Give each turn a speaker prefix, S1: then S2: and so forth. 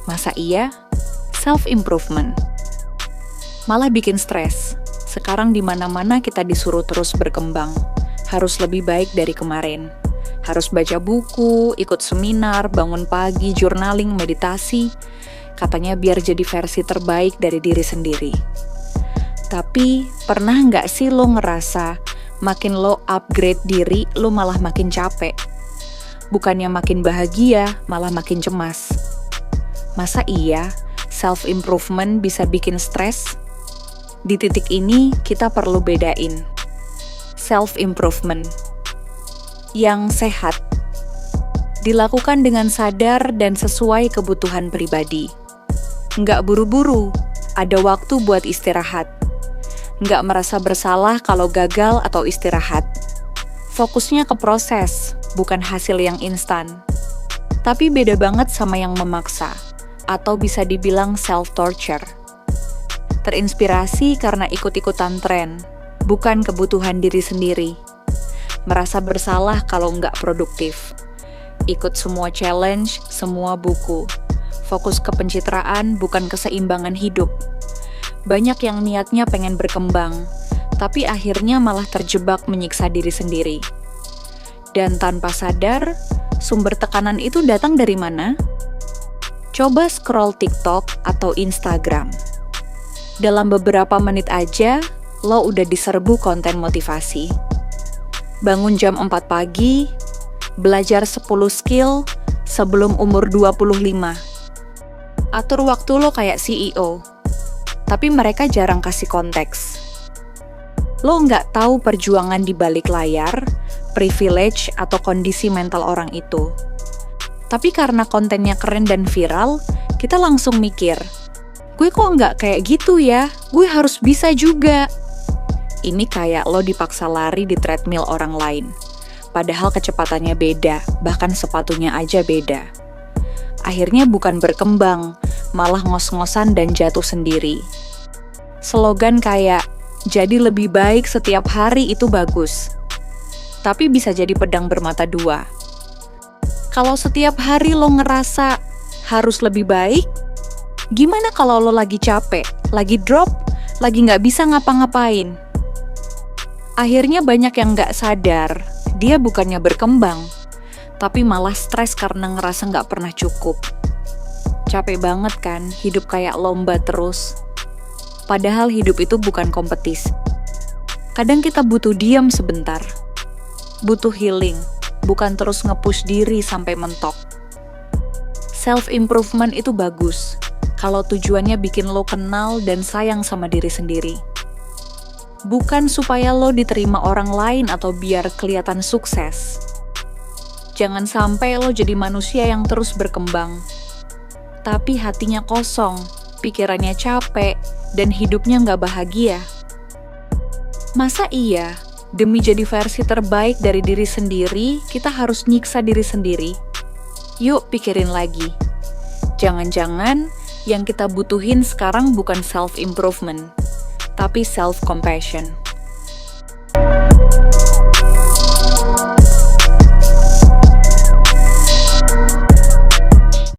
S1: Masa iya? Self-improvement. Malah bikin stres. Sekarang di mana-mana kita disuruh terus berkembang. Harus lebih baik dari kemarin. Harus baca buku, ikut seminar, bangun pagi, journaling, meditasi. Katanya biar jadi versi terbaik dari diri sendiri. Tapi, pernah nggak sih lo ngerasa makin lo upgrade diri, lo malah makin capek? Bukannya makin bahagia, malah makin cemas. Masa iya, self-improvement bisa bikin stres? Di titik ini, kita perlu bedain. Self-improvement yang sehat dilakukan dengan sadar dan sesuai kebutuhan pribadi. Nggak buru-buru, ada waktu buat istirahat. Nggak merasa bersalah kalau gagal atau istirahat. Fokusnya ke proses, bukan hasil yang instan. Tapi beda banget sama yang memaksa, atau bisa dibilang self-torture. Terinspirasi karena ikut-ikutan tren, bukan kebutuhan diri sendiri. Merasa bersalah kalau nggak produktif. Ikut semua challenge, semua buku. Fokus ke pencitraan, bukan keseimbangan hidup. Banyak yang niatnya pengen berkembang, tapi akhirnya malah terjebak menyiksa diri sendiri. Dan tanpa sadar, sumber tekanan itu datang dari mana? Coba scroll TikTok atau Instagram. Dalam beberapa menit aja, lo udah diserbu konten motivasi. Bangun jam 4 pagi, belajar 10 skill sebelum umur 25. Atur waktu lo kayak CEO. Tapi mereka jarang kasih konteks. Lo nggak tahu perjuangan di balik layar, privilege atau kondisi mental orang itu. Tapi karena kontennya keren dan viral, kita langsung mikir, gue kok nggak kayak gitu ya, gue harus bisa juga. Ini kayak lo dipaksa lari di treadmill orang lain. Padahal kecepatannya beda, bahkan sepatunya aja beda. Akhirnya bukan berkembang, malah ngos-ngosan dan jatuh sendiri. Slogan kayak, jadi lebih baik setiap hari itu bagus. Tapi bisa jadi pedang bermata dua. Kalau setiap hari lo ngerasa harus lebih baik, gimana kalau lo lagi capek, lagi drop, lagi nggak bisa ngapa-ngapain? Akhirnya banyak yang nggak sadar, dia bukannya berkembang, tapi malah stres karena ngerasa nggak pernah cukup. Capek banget kan, hidup kayak lomba terus. Padahal hidup itu bukan kompetisi. Kadang kita butuh diam sebentar. Butuh healing, bukan terus nge-push diri sampai mentok. Self-improvement itu bagus, kalau tujuannya bikin lo kenal dan sayang sama diri sendiri. Bukan supaya lo diterima orang lain atau biar kelihatan sukses. Jangan sampai lo jadi manusia yang terus berkembang, tapi hatinya kosong, pikirannya capek, dan hidupnya nggak bahagia. Masa iya, demi jadi versi terbaik dari diri sendiri, kita harus nyiksa diri sendiri? Yuk pikirin lagi. Jangan-jangan yang kita butuhin sekarang bukan self-improvement, tapi self-compassion.